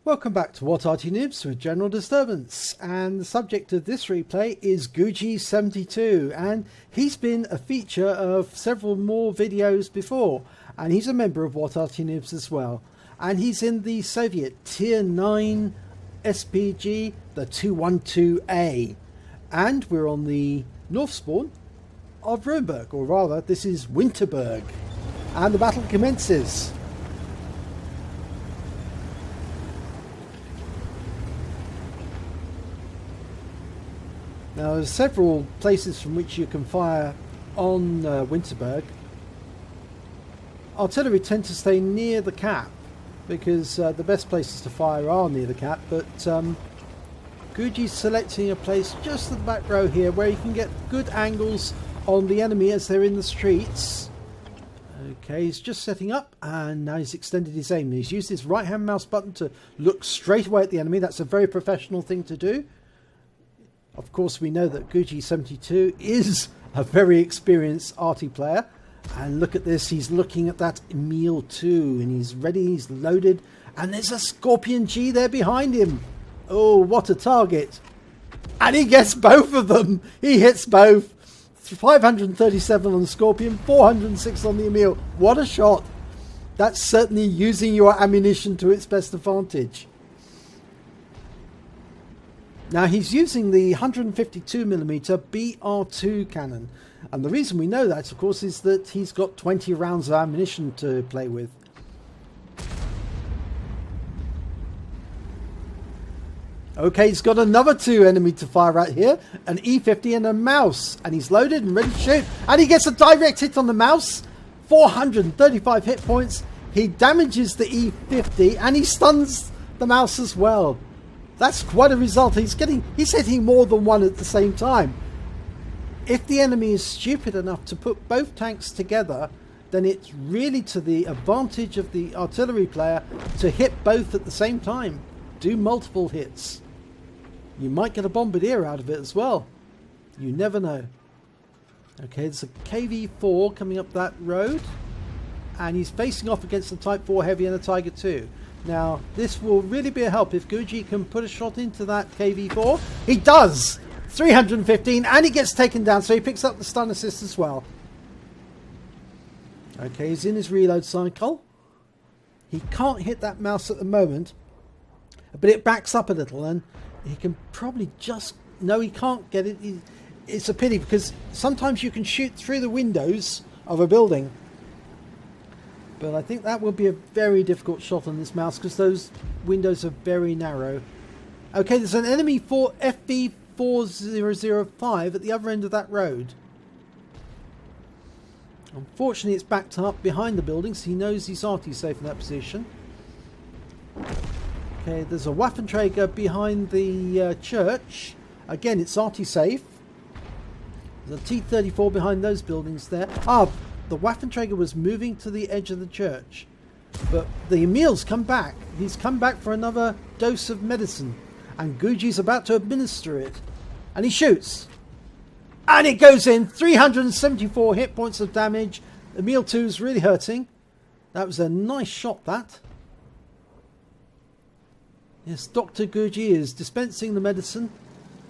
Welcome back to What Arty Noobs with General Disturbance, and the subject of this replay is Gores72, and he's been a feature of several more videos before, and he's a member of What Arty Noobs as well, and he's in the Soviet Tier 9 SPG, the 212A, and we're on the north spawn of Winterberg, or rather this is Winterberg, and the battle commences. Now, there's several places from which you can fire on Winterberg. Artillery tend to stay near the cap because the best places to fire are near the cap, but Guji's selecting a place just at the back row here where you can get good angles on the enemy as they're in the streets. Okay, he's just setting up, and now he's extended his aim. He's used his right hand mouse button to look straight away at the enemy. That's a very professional thing to do. Of course, we know that Gores72 is a very experienced Arty player. And look at this, he's looking at that Emil 2, and he's ready, he's loaded. And there's a Scorpion G there behind him. Oh, what a target. And he gets both of them. He hits both. 537 on the Scorpion, 406 on the Emil. What a shot. That's certainly using your ammunition to its best advantage. Now, he's using the 152mm BR2 cannon, and the reason we know that, of course, is that he's got 20 rounds of ammunition to play with. Okay, he's got another two enemy to fire at here, an E50 and a mouse, and he's loaded and ready to shoot, and he gets a direct hit on the mouse, 435 hit points. He damages the E50 and he stuns the mouse as well. That's quite a result. He's hitting more than one at the same time. If the enemy is stupid enough to put both tanks together, then it's really to the advantage of the artillery player to hit both at the same time. Do multiple hits. You might get a bombardier out of it as well. You never know. Okay, there's a KV-4 coming up that road, and he's facing off against the Type 4 Heavy and a Tiger 2. Now, this will really be a help if Guji can put a shot into that KV-4. He does! 315, and he gets taken down, so he picks up the stun assist as well. Okay, he's in his reload cycle. He can't hit that mouse at the moment, but it backs up a little, and he can probably just... No, he can't get it. It's a pity, because sometimes you can shoot through the windows of a building. But I think that will be a very difficult shot on this mouse because those windows are very narrow. Okay, there's an enemy for FV4005 at the other end of that road. Unfortunately, it's backed up behind the building, so he knows he's Arty safe in that position. Okay, there's a Waffenträger behind the church. Again, it's Arty safe. There's a T-34 behind those buildings there. The Waffenträger was moving to the edge of the church, but the Emil's come back. He's come back for another dose of medicine, and Guji's about to administer it, and he shoots, and it goes in. 374 hit points of damage. Emil 2 is really hurting. That was a nice shot, that. Yes, Dr. Guji is dispensing the medicine,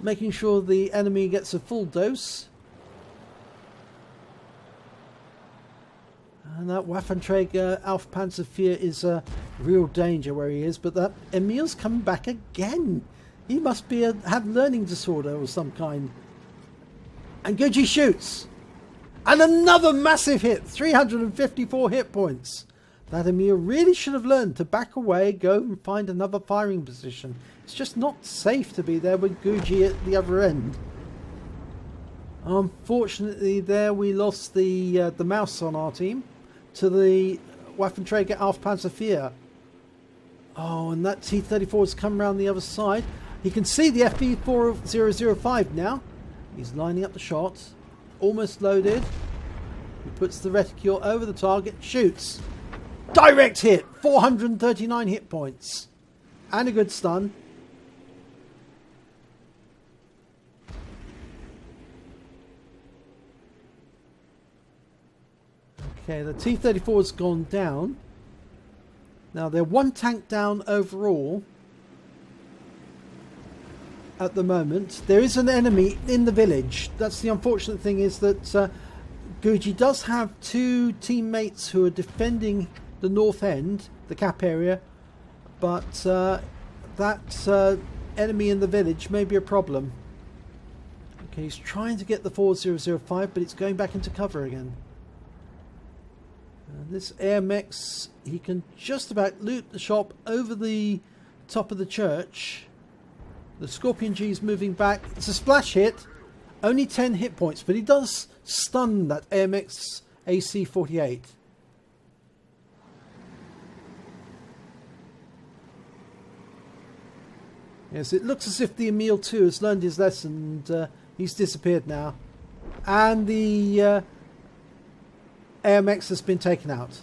making sure the enemy gets a full dose. And that Waffenträger Alpha Panzer IV is a real danger where he is. But that Emil's coming back again. He must have learning disorder of some kind. And Guji shoots. And another massive hit. 354 hit points. That Emil really should have learned to back away, go and find another firing position. It's just not safe to be there with Guji at the other end. Unfortunately, there we lost the mouse on our team to the Waffenträger Alpha Panzer IV. Oh, and that T-34 has come around the other side. He can see the FV4005 now. He's lining up the shots. Almost loaded. He puts the reticule over the target. Shoots. Direct hit. 439 hit points. And a good stun. Okay, the T-34 has gone down. Now they're one tank down overall, at the moment. There is an enemy in the village. That's the unfortunate thing, is that Guji does have two teammates who are defending the north end, the cap area, but that enemy in the village may be a problem. Okay, he's trying to get the 4005, but it's going back into cover again. This AMX, he can just about loot the shop over the top of the church. The Scorpion G is moving back. It's a splash hit. Only 10 hit points, but he does stun that AMX AC-48. Yes, it looks as if the Emil 2 has learned his lesson, and he's disappeared now. And the AMX has been taken out.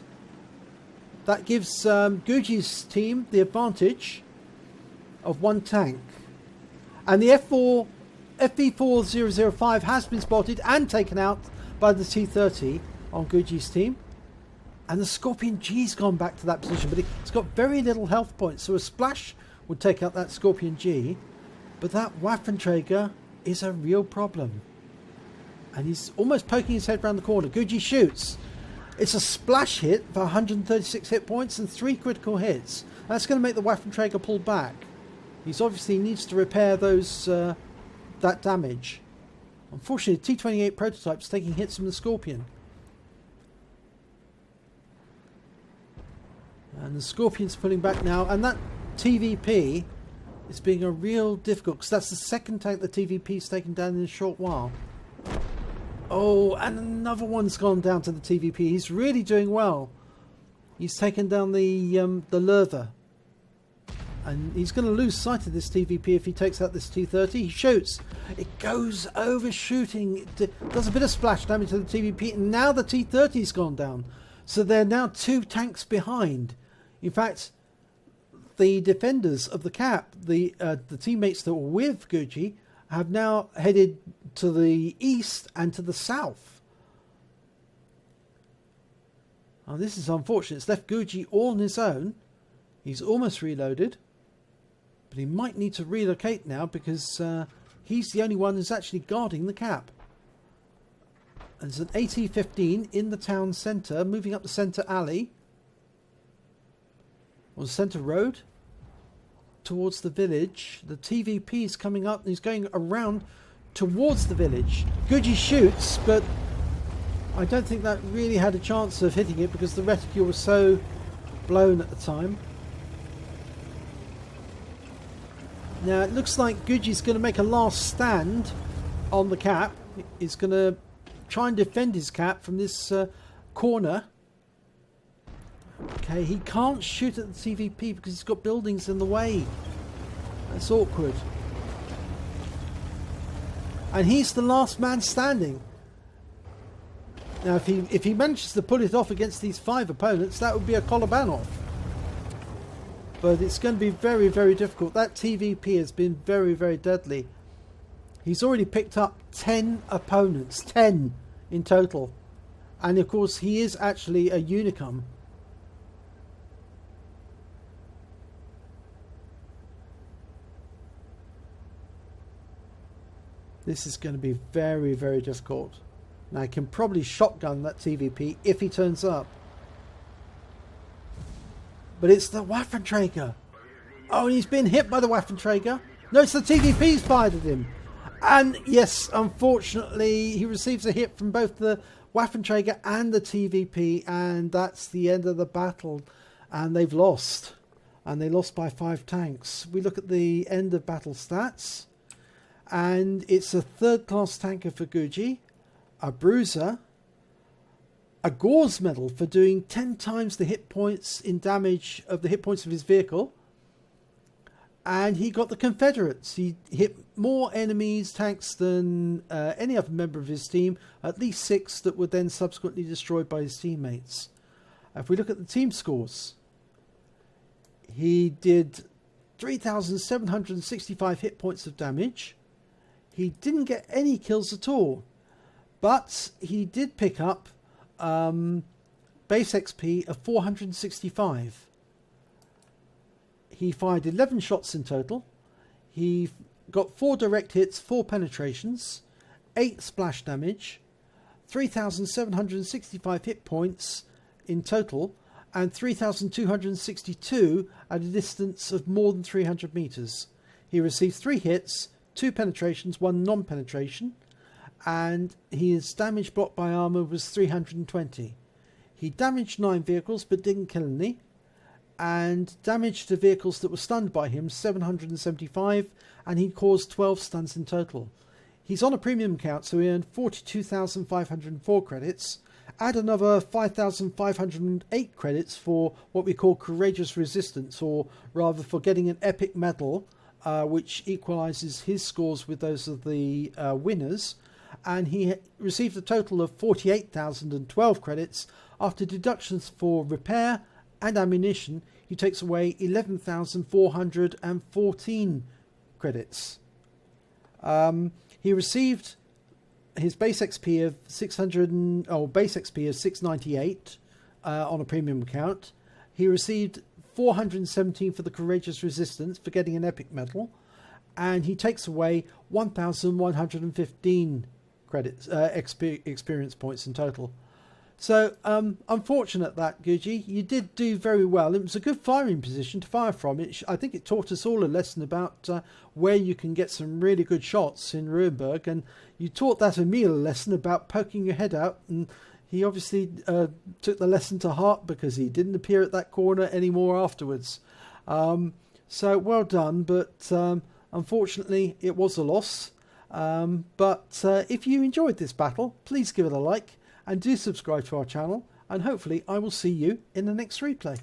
That gives Guji's team the advantage of one tank. And the FV4005 has been spotted and taken out by the T30 on Guji's team. And the Scorpion G's gone back to that position, but it's got very little health points, so a splash would take out that Scorpion G. But that Waffenträger is a real problem. And he's almost poking his head around the corner. Guji shoots. It's a splash hit for 136 hit points and 3 critical hits. That's going to make the Waffenträger pull back. He's obviously needs to repair those that damage. Unfortunately, T28 prototype's taking hits from the Scorpion. And the Scorpion's pulling back now, and that TVP is being a real difficult, because that's the second tank the TVP's taken down in a short while. Oh, and another one's gone down to the TVP. He's really doing well. He's taken down the Lerther. And he's going to lose sight of this TVP if he takes out this T30. He shoots. It goes over shooting. It does a bit of splash damage to the TVP. And now the T30's gone down. So they're now 2 tanks behind. In fact, the defenders of the cap, the teammates that were with Guji, have now headed to the east and to the south. Oh, this is unfortunate. It's left Guji all on his own. He's almost reloaded. But he might need to relocate now, because he's the only one who's actually guarding the cap. And there's an AT-15 in the town centre, moving up the centre alley. On the centre road. Towards the village. The TVP is coming up and he's going around towards the village. Guji shoots, but I don't think that really had a chance of hitting it, because the reticule was so blown at the time. Now it looks like Guji's going to make a last stand on the cap. He's going to try and defend his cap from this corner. Okay, he can't shoot at the TVP because he's got buildings in the way. That's awkward. And he's the last man standing. Now if he manages to pull it off against these 5 opponents, that would be a Kolobanov. But it's going to be very, very difficult. That TVP has been very, very deadly. He's already picked up 10 opponents. 10 in total. And of course he is actually a Unicum. This is going to be very, very difficult. Now I can probably shotgun that TVP if he turns up. But it's the Waffenträger. Oh, and he's been hit by the Waffenträger. No, it's the TVP's fired at him. And yes, unfortunately, he receives a hit from both the Waffenträger and the TVP. And that's the end of the battle. And they've lost. And they lost by 5 tanks. We look at the end of battle stats. And it's a 3rd class tanker for Guji. A bruiser. A Gores Medal for doing 10 times the hit points in damage of the hit points of his vehicle. And he got the Confederates. He hit more enemies, tanks, than any other member of his team. At least 6 that were then subsequently destroyed by his teammates. If we look at the team scores, he did 3,765 hit points of damage. He didn't get any kills at all. But he did pick up base XP of 465. He fired 11 shots in total. He got 4 direct hits, 4 penetrations, 8 splash damage, 3,765 hit points in total, and 3,262 at a distance of more than 300 meters. He received 3 hits, 2 penetrations, 1 non-penetration, and his damage blocked by armor was 320. He damaged 9 vehicles but didn't kill any, and damage to vehicles that were stunned by him 775, and he caused 12 stuns in total. He's on a premium count, so he earned 42,504 credits. Add another 5,508 credits for what we call courageous resistance, or rather for getting an epic medal, which equalizes his scores with those of the winners. And he received a total of 48,012 credits. After deductions for repair and ammunition, he takes away 11,414 credits. He received his base XP of 698 on a premium account. He received 417 for the courageous resistance for getting an epic medal, and he takes away 1,115 credits, experience points in total. So unfortunate that, Guji. You did do very well. It was a good firing position to fire from. I think it taught us all a lesson about where you can get some really good shots in Winterberg, and you taught that Emil a lesson about poking your head out, and he obviously took the lesson to heart because he didn't appear at that corner anymore afterwards. So well done, but unfortunately it was a loss. But if you enjoyed this battle, please give it a like and do subscribe to our channel, and hopefully I will see you in the next replay.